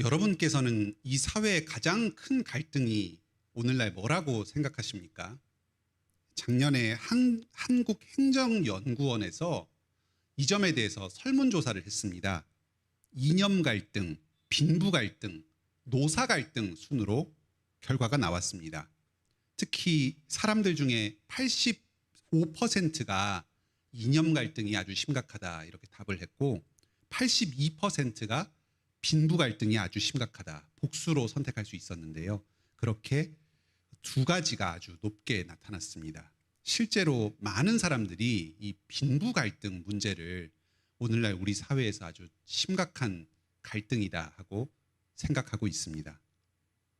여러분께서는 이 사회의 가장 큰 갈등이 오늘날 뭐라고 생각하십니까? 작년에 한국행정연구원에서 이 점에 대해서 설문조사를 했습니다. 이념 갈등, 빈부 갈등, 노사 갈등 순으로 결과가 나왔습니다. 특히 사람들 중에 85%가 이념 갈등이 아주 심각하다 이렇게 답을 했고 82%가 빈부 갈등이 아주 심각하다 복수로 선택할 수 있었는데요. 그렇게 두 가지가 아주 높게 나타났습니다. 실제로 많은 사람들이 이 빈부 갈등 문제를 오늘날 우리 사회에서 아주 심각한 갈등이다 하고 생각하고 있습니다.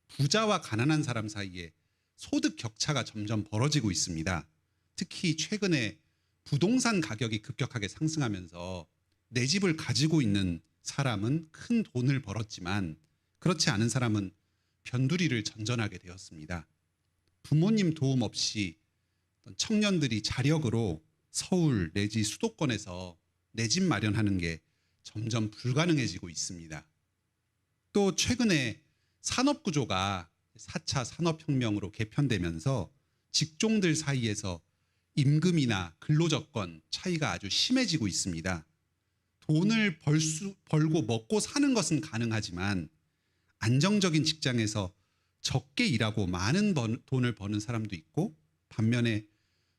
부자와 가난한 사람 사이에 소득 격차가 점점 벌어지고 있습니다. 특히 최근에 부동산 가격이 급격하게 상승하면서 내 집을 가지고 있는 사람은 큰 돈을 벌었지만 그렇지 않은 사람은 변두리를 전전하게 되었습니다. 부모님 도움 없이 청년들이 자력으로 서울 내지 수도권에서 내 집 마련하는 게 점점 불가능해지고 있습니다. 또 최근에 산업구조가 4차 산업혁명으로 개편되면서 직종들 사이에서 임금이나 근로조건 차이가 아주 심해지고 있습니다. 돈을 벌고 먹고 사는 것은 가능하지만 안정적인 직장에서 적게 일하고 많은 돈을 버는 사람도 있고 반면에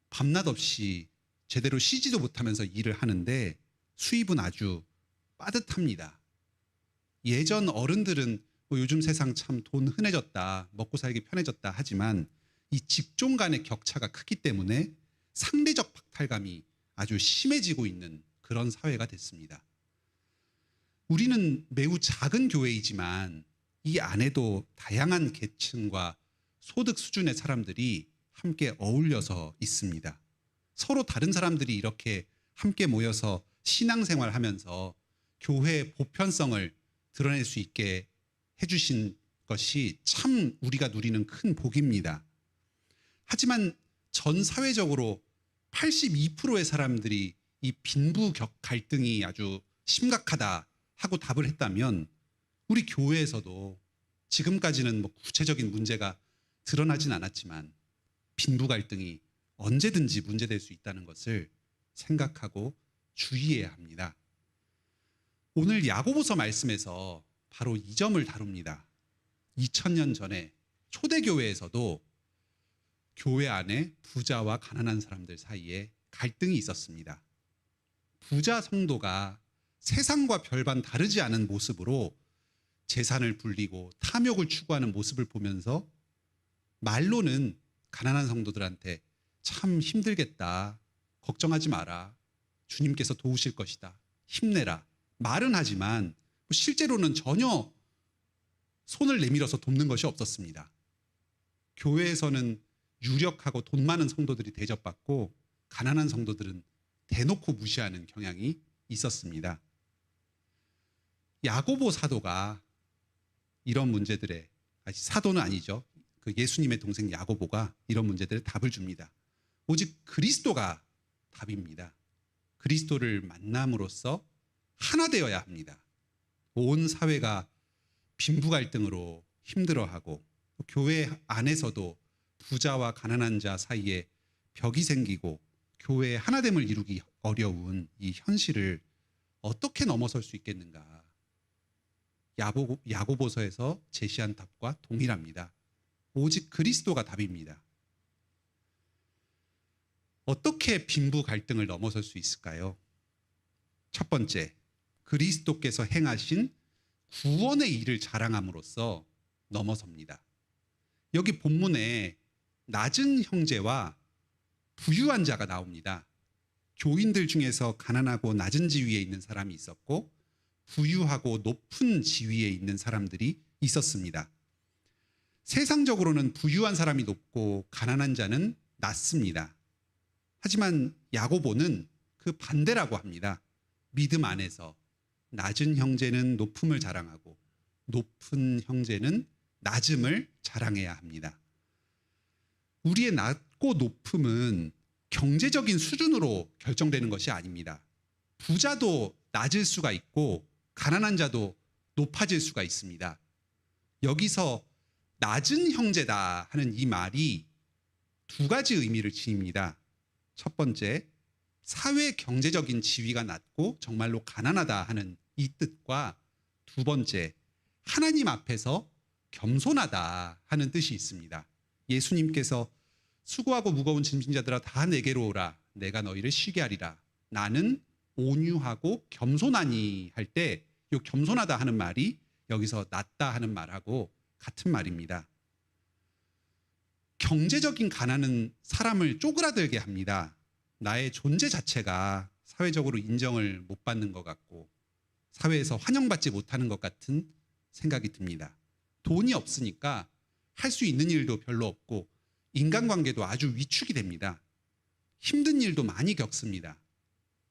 밤낮 없이 제대로 쉬지도 못하면서 일을 하는데 수입은 아주 빠듯합니다. 예전 어른들은 요즘 세상 참 돈 흔해졌다, 먹고 살기 편해졌다 하지만 이 직종 간의 격차가 크기 때문에 상대적 박탈감이 아주 심해지고 있는 그런 사회가 됐습니다. 우리는 매우 작은 교회이지만 이 안에도 다양한 계층과 소득 수준의 사람들이 함께 어울려서 있습니다. 서로 다른 사람들이 이렇게 함께 모여서 신앙생활 하면서 교회의 보편성을 드러낼 수 있게 해주신 것이 참 우리가 누리는 큰 복입니다. 하지만 전 사회적으로 82%의 사람들이 이 빈부 갈등이 아주 심각하다 하고 답을 했다면 우리 교회에서도 지금까지는 구체적인 문제가 드러나진 않았지만 빈부 갈등이 언제든지 문제될 수 있다는 것을 생각하고 주의해야 합니다. 오늘 야고보서 말씀에서 바로 이 점을 다룹니다. 2000년 전에 초대교회에서도 교회 안에 부자와 가난한 사람들 사이에 갈등이 있었습니다. 부자 성도가 세상과 별반 다르지 않은 모습으로 재산을 불리고 탐욕을 추구하는 모습을 보면서 말로는 가난한 성도들한테 참 힘들겠다, 걱정하지 마라, 주님께서 도우실 것이다, 힘내라 말은 하지만 실제로는 전혀 손을 내밀어서 돕는 것이 없었습니다. 교회에서는 유력하고 돈 많은 성도들이 대접받고 가난한 성도들은 대놓고 무시하는 경향이 있었습니다. 야고보 사도가 이런 문제들에, 사도는 아니죠. 그 예수님의 동생 야고보가 이런 문제들에 답을 줍니다. 오직 그리스도가 답입니다. 그리스도를 만남으로써 하나 되어야 합니다. 온 사회가 빈부 갈등으로 힘들어하고 교회 안에서도 부자와 가난한 자 사이에 벽이 생기고 교회의 하나됨을 이루기 어려운 이 현실을 어떻게 넘어설 수 있겠는가. 야고보서에서 제시한 답과 동일합니다. 오직 그리스도가 답입니다. 어떻게 빈부 갈등을 넘어설 수 있을까요? 첫 번째, 그리스도께서 행하신 구원의 일을 자랑함으로써 넘어섭니다. 여기 본문에 낮은 형제와 부유한 자가 나옵니다. 교인들 중에서 가난하고 낮은 지위에 있는 사람이 있었고 부유하고 높은 지위에 있는 사람들이 있었습니다. 세상적으로는 부유한 사람이 높고 가난한 자는 낮습니다. 하지만 야고보는 그 반대라고 합니다. 믿음 안에서 낮은 형제는 높음을 자랑하고 높은 형제는 낮음을 자랑해야 합니다. 우리의 낮고 높음은 경제적인 수준으로 결정되는 것이 아닙니다. 부자도 낮을 수가 있고 가난한 자도 높아질 수가 있습니다. 여기서 낮은 형제다 하는 이 말이 두 가지 의미를 지닙니다. 첫 번째, 사회 경제적인 지위가 낮고 정말로 가난하다 하는 이 뜻과 두 번째, 하나님 앞에서 겸손하다 하는 뜻이 있습니다. 예수님께서 수고하고 무거운 짐진 자들아 다 내게로 오라 내가 너희를 쉬게 하리라. 나는 온유하고 겸손하니 할 때 이 겸손하다 하는 말이 여기서 낮다 하는 말하고 같은 말입니다. 경제적인 가난은 사람을 쪼그라들게 합니다. 나의 존재 자체가 사회적으로 인정을 못 받는 것 같고 사회에서 환영받지 못하는 것 같은 생각이 듭니다. 돈이 없으니까 할 수 있는 일도 별로 없고 인간관계도 아주 위축이 됩니다. 힘든 일도 많이 겪습니다.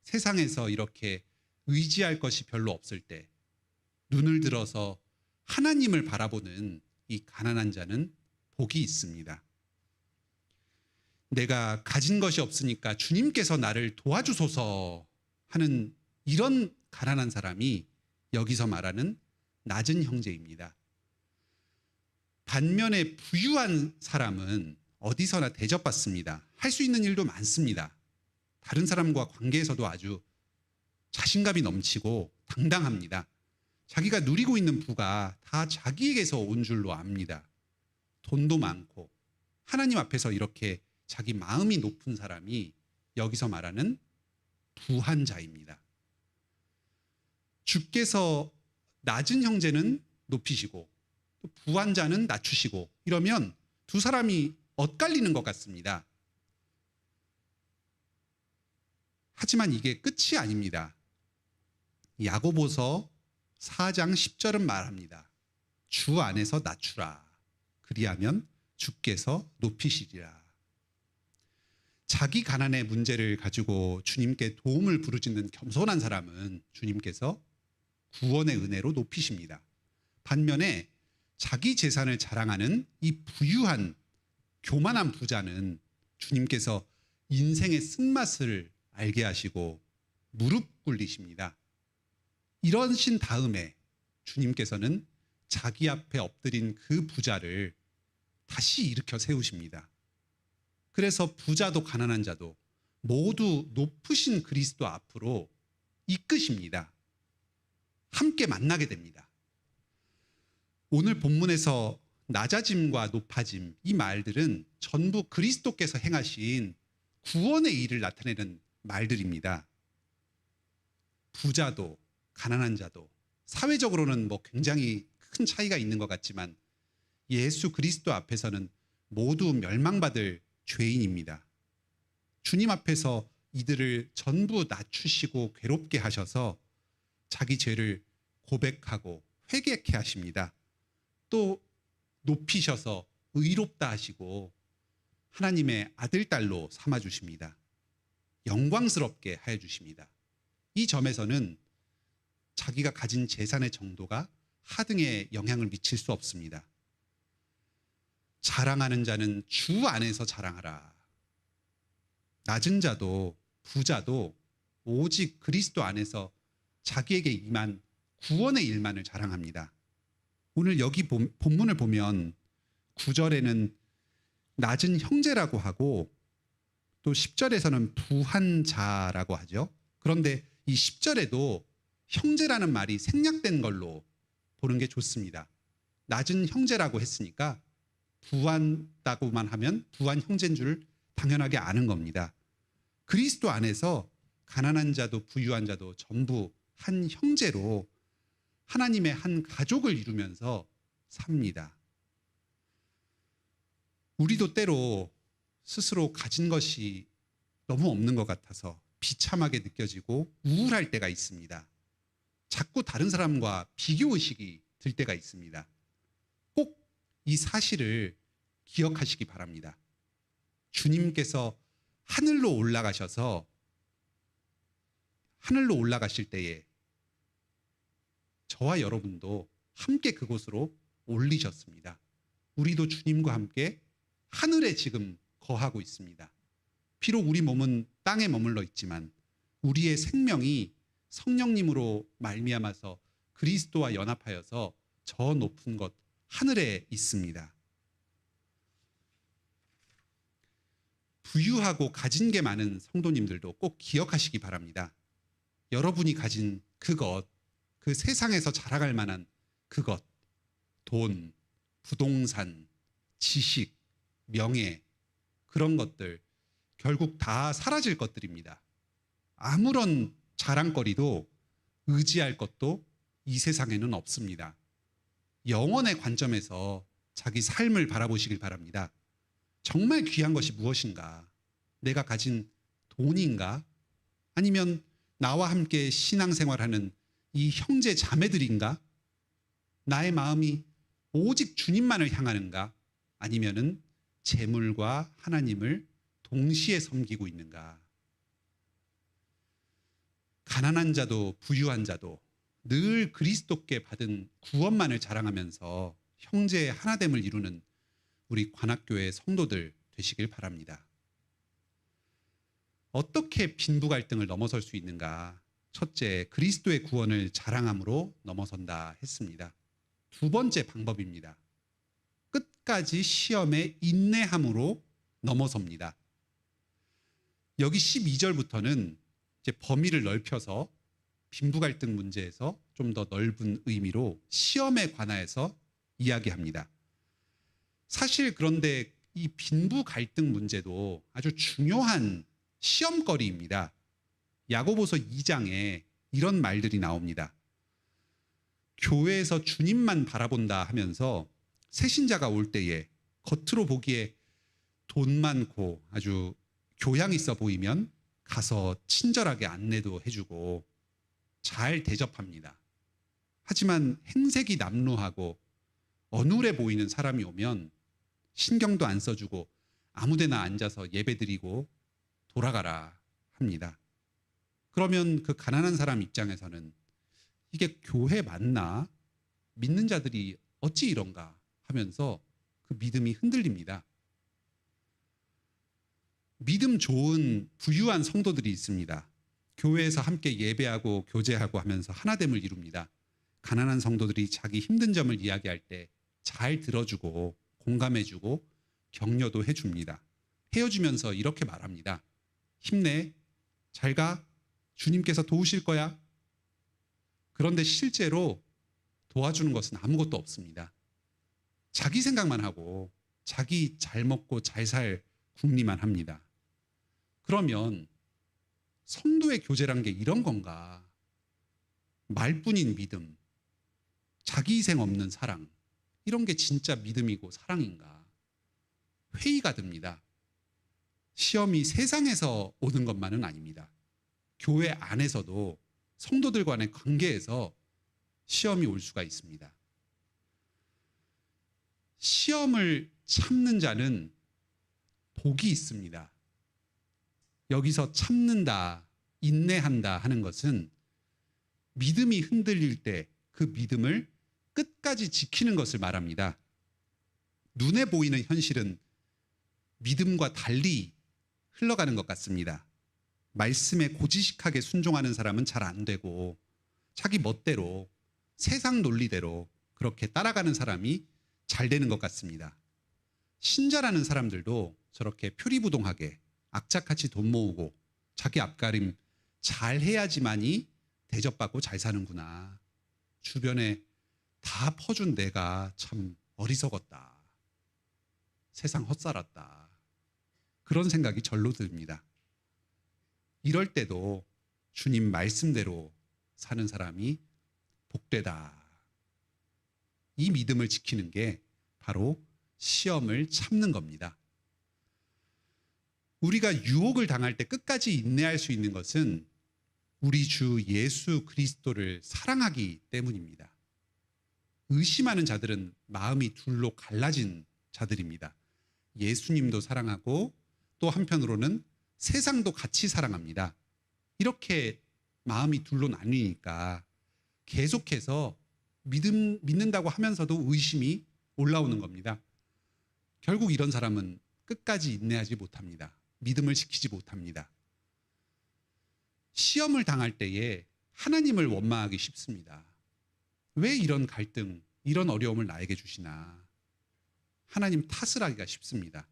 세상에서 이렇게 의지할 것이 별로 없을 때 눈을 들어서 하나님을 바라보는 이 가난한 자는 복이 있습니다. 내가 가진 것이 없으니까 주님께서 나를 도와주소서 하는 이런 가난한 사람이 여기서 말하는 낮은 형제입니다. 반면에 부유한 사람은 어디서나 대접받습니다. 할 수 있는 일도 많습니다. 다른 사람과 관계에서도 아주 자신감이 넘치고 당당합니다. 자기가 누리고 있는 부가 다 자기에게서 온 줄로 압니다. 돈도 많고 하나님 앞에서 이렇게 자기 마음이 높은 사람이 여기서 말하는 부한 자입니다. 주께서 낮은 형제는 높이시고 또 부한 자는 낮추시고 이러면 두 사람이 엇갈리는 것 같습니다. 하지만 이게 끝이 아닙니다. 야고보서 4장 10절은 말합니다. 주 안에서 낮추라. 그리하면 주께서 높이시리라. 자기 가난의 문제를 가지고 주님께 도움을 부르짖는 겸손한 사람은 주님께서 구원의 은혜로 높이십니다. 반면에 자기 재산을 자랑하는 이 부유한 교만한 부자는 주님께서 인생의 쓴맛을 알게 하시고 무릎 꿇리십니다. 이러신 다음에 주님께서는 자기 앞에 엎드린 그 부자를 다시 일으켜 세우십니다. 그래서 부자도 가난한 자도 모두 높으신 그리스도 앞으로 이끄십니다. 함께 만나게 됩니다. 오늘 본문에서 낮아짐과 높아짐 이 말들은 전부 그리스도께서 행하신 구원의 일을 나타내는 말들입니다. 부자도 가난한 자도 사회적으로는 굉장히 큰 차이가 있는 것 같지만 예수 그리스도 앞에서는 모두 멸망받을 죄인입니다. 주님 앞에서 이들을 전부 낮추시고 괴롭게 하셔서 자기 죄를 고백하고 회개케 하십니다. 또 높이셔서 의롭다 하시고 하나님의 아들, 딸로 삼아주십니다. 영광스럽게 하여 주십니다. 이 점에서는 자기가 가진 재산의 정도가 하등에 영향을 미칠 수 없습니다. 자랑하는 자는 주 안에서 자랑하라. 낮은 자도 부자도 오직 그리스도 안에서 자기에게 임한 구원의 일만을 자랑합니다. 오늘 여기 본문을 보면 9절에는 낮은 형제라고 하고 또 10절에서는 부한 자라고 하죠. 그런데 이 10절에도 형제라는 말이 생략된 걸로 보는 게 좋습니다. 낮은 형제라고 했으니까 부한다고만 하면 부한 형제인 줄 당연하게 아는 겁니다. 그리스도 안에서 가난한 자도 부유한 자도 전부 한 형제로 하나님의 한 가족을 이루면서 삽니다. 우리도 때로 스스로 가진 것이 너무 없는 것 같아서 비참하게 느껴지고 우울할 때가 있습니다. 자꾸 다른 사람과 비교의식이 들 때가 있습니다. 꼭 이 사실을 기억하시기 바랍니다. 주님께서 하늘로 올라가실 때에 저와 여러분도 함께 그곳으로 올리셨습니다. 우리도 주님과 함께 하늘에 지금 거하고 있습니다. 비록 우리 몸은 땅에 머물러 있지만 우리의 생명이 성령님으로 말미암아서 그리스도와 연합하여서 저 높은 곳 하늘에 있습니다. 부유하고 가진 게 많은 성도님들도 꼭 기억하시기 바랍니다. 여러분이 가진 그것, 그 세상에서 자랑할 만한 그것, 돈, 부동산, 지식, 명예, 그런 것들 결국 다 사라질 것들입니다. 아무런 자랑거리도 의지할 것도 이 세상에는 없습니다. 영원의 관점에서 자기 삶을 바라보시길 바랍니다. 정말 귀한 것이 무엇인가? 내가 가진 돈인가? 아니면 나와 함께 신앙생활하는 이 형제 자매들인가? 나의 마음이 오직 주님만을 향하는가? 아니면은 재물과 하나님을 동시에 섬기고 있는가? 가난한 자도 부유한 자도 늘 그리스도께 받은 구원만을 자랑하면서 형제의 하나됨을 이루는 우리 관악교회 성도들 되시길 바랍니다. 어떻게 빈부 갈등을 넘어설 수 있는가? 첫째, 그리스도의 구원을 자랑함으로 넘어선다 했습니다. 두 번째 방법입니다. 끝까지 시험에 인내함으로 넘어섭니다. 여기 12절부터는 이제 범위를 넓혀서 빈부 갈등 문제에서 좀 더 넓은 의미로 시험에 관하여서 이야기합니다. 사실 그런데 이 빈부 갈등 문제도 아주 중요한 시험거리입니다. 야고보서 2장에 이런 말들이 나옵니다. 교회에서 주님만 바라본다 하면서 새신자가 올 때에 겉으로 보기에 돈 많고 아주 교양 있어 보이면 가서 친절하게 안내도 해주고 잘 대접합니다. 하지만 행색이 남루하고 어눌해 보이는 사람이 오면 신경도 안 써주고 아무데나 앉아서 예배드리고 돌아가라 합니다. 그러면 그 가난한 사람 입장에서는 이게 교회 맞나? 믿는 자들이 어찌 이런가 하면서 그 믿음이 흔들립니다. 믿음 좋은 부유한 성도들이 있습니다. 교회에서 함께 예배하고 교제하고 하면서 하나됨을 이룹니다. 가난한 성도들이 자기 힘든 점을 이야기할 때 잘 들어주고 공감해주고 격려도 해줍니다. 헤어지면서 이렇게 말합니다. 힘내, 잘 가, 주님께서 도우실 거야. 그런데 실제로 도와주는 것은 아무것도 없습니다. 자기 생각만 하고 자기 잘 먹고 잘 살 궁리만 합니다. 그러면 성도의 교제란 게 이런 건가? 말뿐인 믿음, 자기 희생 없는 사랑, 이런 게 진짜 믿음이고 사랑인가? 회의가 듭니다. 시험이 세상에서 오는 것만은 아닙니다. 교회 안에서도 성도들 간의 관계에서 시험이 올 수가 있습니다. 시험을 참는 자는 복이 있습니다. 여기서 참는다, 인내한다 하는 것은 믿음이 흔들릴 때 그 믿음을 끝까지 지키는 것을 말합니다. 눈에 보이는 현실은 믿음과 달리 흘러가는 것 같습니다. 말씀에 고지식하게 순종하는 사람은 잘 안 되고 자기 멋대로 세상 논리대로 그렇게 따라가는 사람이 잘 되는 것 같습니다. 신자라는 사람들도 저렇게 표리부동하게 악착같이 돈 모으고 자기 앞가림 잘 해야지만이 대접받고 잘 사는구나. 주변에 다 퍼준 내가 참 어리석었다. 세상 헛살았다. 그런 생각이 절로 듭니다. 이럴 때도 주님 말씀대로 사는 사람이 복되다. 이 믿음을 지키는 게 바로 시험을 참는 겁니다. 우리가 유혹을 당할 때 끝까지 인내할 수 있는 것은 우리 주 예수 그리스도를 사랑하기 때문입니다. 의심하는 자들은 마음이 둘로 갈라진 자들입니다. 예수님도 사랑하고 또 한편으로는 세상도 같이 사랑합니다. 이렇게 마음이 둘로 나뉘니까 계속해서 믿는다고 하면서도 의심이 올라오는 겁니다. 결국 이런 사람은 끝까지 인내하지 못합니다. 믿음을 지키지 못합니다. 시험을 당할 때에 하나님을 원망하기 쉽습니다. 왜 이런 갈등, 이런 어려움을 나에게 주시나 하나님 탓을 하기가 쉽습니다.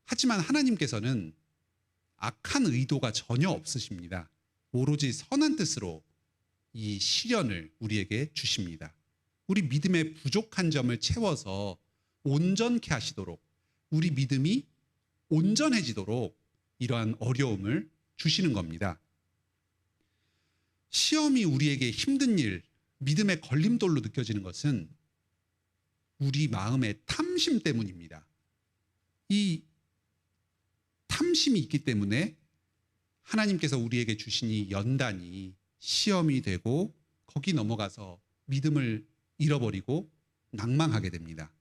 하지만 하나님께서는 악한 의도가 전혀 없으십니다. 오로지 선한 뜻으로 이 시련을 우리에게 주십니다. 우리 믿음의 부족한 점을 채워서 온전케 하시도록, 우리 믿음이 온전해지도록 이러한 어려움을 주시는 겁니다. 시험이 우리에게 힘든 일, 믿음의 걸림돌로 느껴지는 것은 우리 마음의 탐심 때문입니다. 이 탐심이 있기 때문에 하나님께서 우리에게 주신 이 연단이 시험이 되고 거기 넘어가서 믿음을 잃어버리고 낭망하게 됩니다.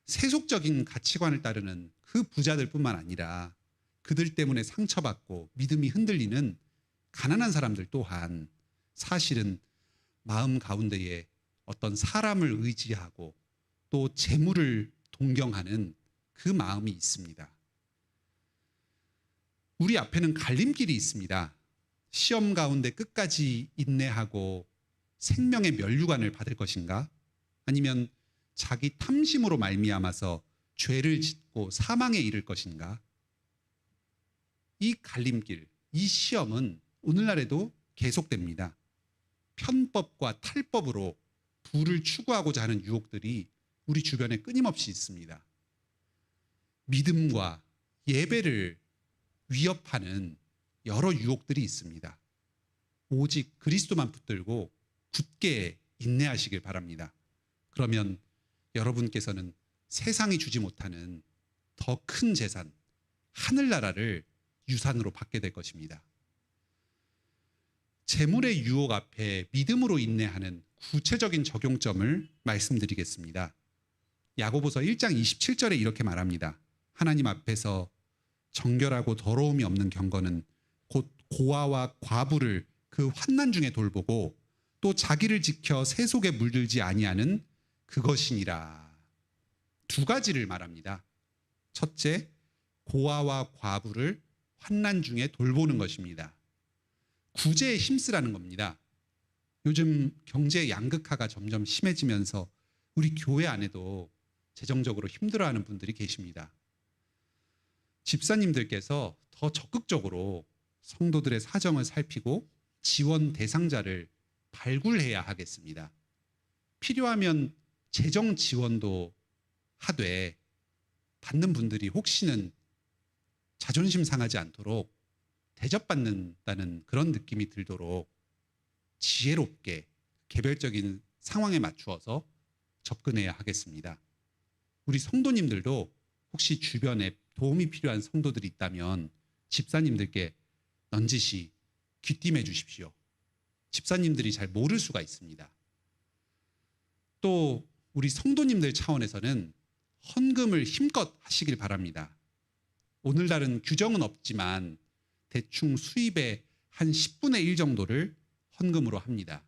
세속적인 가치관을 따르는 그 부자들뿐만 아니라 그들 때문에 상처받고 믿음이 흔들리는 가난한 사람들 또한 사실은 마음 가운데에 어떤 사람을 의지하고 또 재물을 동경하는 그 마음이 있습니다. 우리 앞에는 갈림길이 있습니다. 시험 가운데 끝까지 인내하고 생명의 면류관을 받을 것인가? 아니면 자기 탐심으로 말미암아서 죄를 짓고 사망에 이를 것인가? 이 갈림길, 이 시험은 오늘날에도 계속됩니다. 편법과 탈법으로 부를 추구하고자 하는 유혹들이 우리 주변에 끊임없이 있습니다. 믿음과 예배를 위협하는 여러 유혹들이 있습니다. 오직 그리스도만 붙들고 굳게 인내하시길 바랍니다. 그러면 여러분께서는 세상이 주지 못하는 더 큰 재산, 하늘나라를 유산으로 받게 될 것입니다. 재물의 유혹 앞에 믿음으로 인내하는 구체적인 적용점을 말씀드리겠습니다. 야고보서 1장 27절에 이렇게 말합니다. 하나님 앞에서 정결하고 더러움이 없는 경건은 곧 고아와 과부를 그 환난 중에 돌보고 또 자기를 지켜 세속에 물들지 아니하는 그것이니라. 두 가지를 말합니다. 첫째, 고아와 과부를 환난 중에 돌보는 것입니다. 구제에 힘쓰라는 겁니다. 요즘 경제 양극화가 점점 심해지면서 우리 교회 안에도 재정적으로 힘들어하는 분들이 계십니다. 집사님들께서 더 적극적으로 성도들의 사정을 살피고 지원 대상자를 발굴해야 하겠습니다. 필요하면 재정 지원도 하되 받는 분들이 혹시는 자존심 상하지 않도록 대접받는다는 그런 느낌이 들도록 지혜롭게 개별적인 상황에 맞추어서 접근해야 하겠습니다. 우리 성도님들도 혹시 주변에 도움이 필요한 성도들이 있다면 집사님들께 넌지시 귀띔해 주십시오. 집사님들이 잘 모를 수가 있습니다. 또 우리 성도님들 차원에서는 헌금을 힘껏 하시길 바랍니다. 오늘날은 규정은 없지만 대충 수입의 한 10분의 1 정도를 헌금으로 합니다.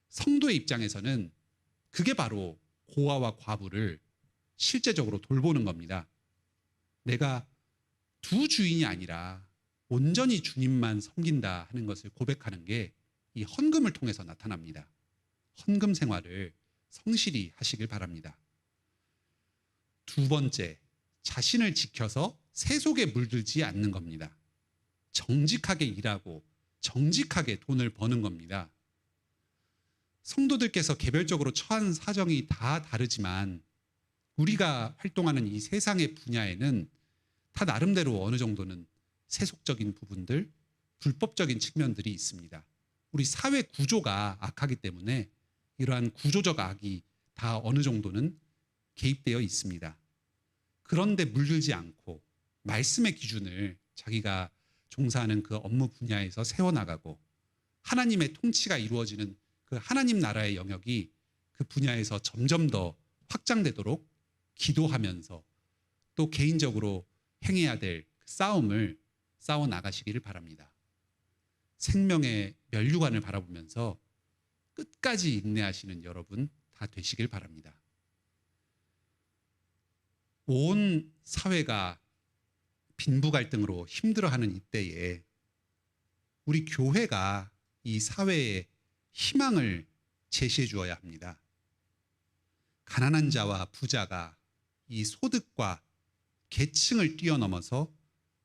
성도의 입장에서는 그게 바로 고아와 과부를 실제적으로 돌보는 겁니다. 내가 두 주인이 아니라 온전히 주님만 섬긴다 하는 것을 고백하는 게 이 헌금을 통해서 나타납니다. 헌금 생활을 성실히 하시길 바랍니다. 두 번째, 자신을 지켜서 세속에 물들지 않는 겁니다. 정직하게 일하고 정직하게 돈을 버는 겁니다. 성도들께서 개별적으로 처한 사정이 다 다르지만 우리가 활동하는 이 세상의 분야에는 다 나름대로 어느 정도는 세속적인 부분들, 불법적인 측면들이 있습니다. 우리 사회 구조가 악하기 때문에 이러한 구조적 악이 다 어느 정도는 개입되어 있습니다. 그런데 물들지 않고 말씀의 기준을 자기가 종사하는 그 업무 분야에서 세워나가고 하나님의 통치가 이루어지는 그 하나님 나라의 영역이 그 분야에서 점점 더 확장되도록 기도하면서 또 개인적으로 행해야 될 싸움을 싸워 나가시기를 바랍니다. 생명의 면류관을 바라보면서 끝까지 인내하시는 여러분 다 되시길 바랍니다. 온 사회가 빈부 갈등으로 힘들어하는 이때에 우리 교회가 이 사회의 희망을 제시해 주어야 합니다. 가난한 자와 부자가 이 소득과 계층을 뛰어넘어서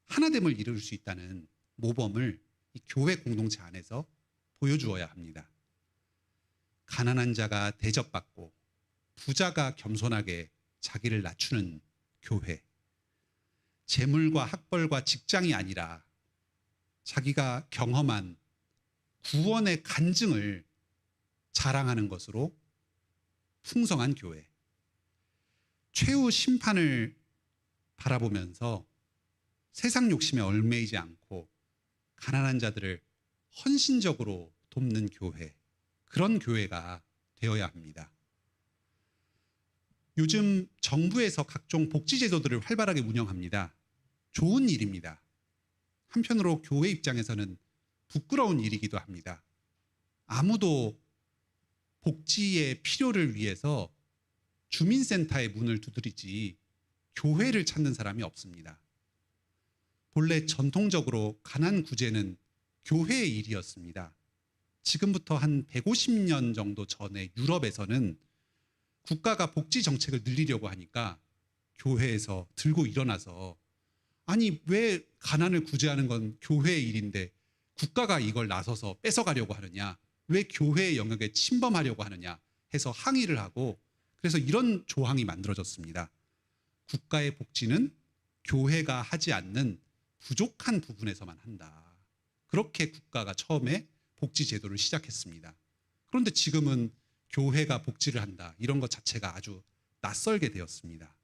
하나됨을 이룰 수 있다는 모범을 이 교회 공동체 안에서 보여주어야 합니다. 가난한 자가 대접받고 부자가 겸손하게 자기를 낮추는 교회. 재물과 학벌과 직장이 아니라 자기가 경험한 구원의 간증을 자랑하는 것으로 풍성한 교회. 최후 심판을 바라보면서 세상 욕심에 얽매이지 않고 가난한 자들을 헌신적으로 돕는 교회. 그런 교회가 되어야 합니다. 요즘 정부에서 각종 복지제도들을 활발하게 운영합니다. 좋은 일입니다. 한편으로 교회 입장에서는 부끄러운 일이기도 합니다. 아무도 복지의 필요를 위해서 주민센터의 문을 두드리지 교회를 찾는 사람이 없습니다. 본래 전통적으로 가난 구제는 교회의 일이었습니다. 지금부터 한 150년 정도 전에 유럽에서는 국가가 복지 정책을 늘리려고 하니까 교회에서 들고 일어나서 아니 왜 가난을 구제하는 건 교회의 일인데 국가가 이걸 나서서 뺏어가려고 하느냐, 왜 교회의 영역에 침범하려고 하느냐 해서 항의를 하고, 그래서 이런 조항이 만들어졌습니다. 국가의 복지는 교회가 하지 않는 부족한 부분에서만 한다. 그렇게 국가가 처음에 복지 제도를 시작했습니다. 그런데 지금은 교회가 복지를 한다, 이런 것 자체가 아주 낯설게 되었습니다.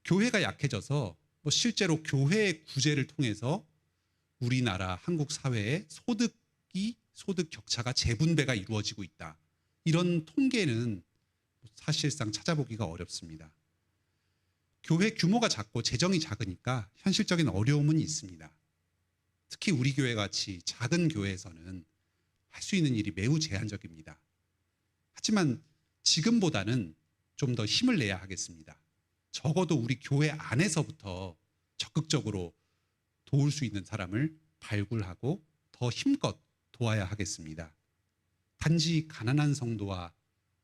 교회가 약해져서 실제로 교회의 구제를 통해서 우리나라 한국 사회의 소득 격차가 재분배가 이루어지고 있다. 이런 통계는 사실상 찾아보기가 어렵습니다. 교회 규모가 작고 재정이 작으니까 현실적인 어려움은 있습니다. 특히 우리 교회 같이 작은 교회에서는 할 수 있는 일이 매우 제한적입니다. 하지만 지금보다는 좀 더 힘을 내야 하겠습니다. 적어도 우리 교회 안에서부터 적극적으로 도울 수 있는 사람을 발굴하고 더 힘껏 도와야 하겠습니다. 단지 가난한 성도와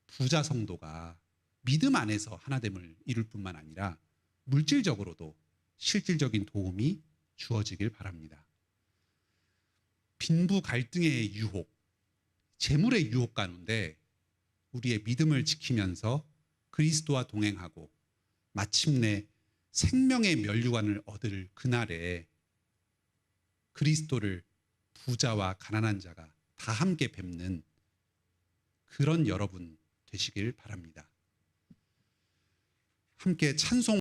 부자 성도가 믿음 안에서 하나됨을 이룰 뿐만 아니라 물질적으로도 실질적인 도움이 주어지길 바랍니다. 빈부 갈등의 유혹, 재물의 유혹 가운데 우리의 믿음을 지키면서 그리스도와 동행하고 마침내 생명의 면류관을 얻을 그날에 그리스도를 부자와 가난한 자가 다 함께 뵙는 그런 여러분 되시길 바랍니다. 함께 찬송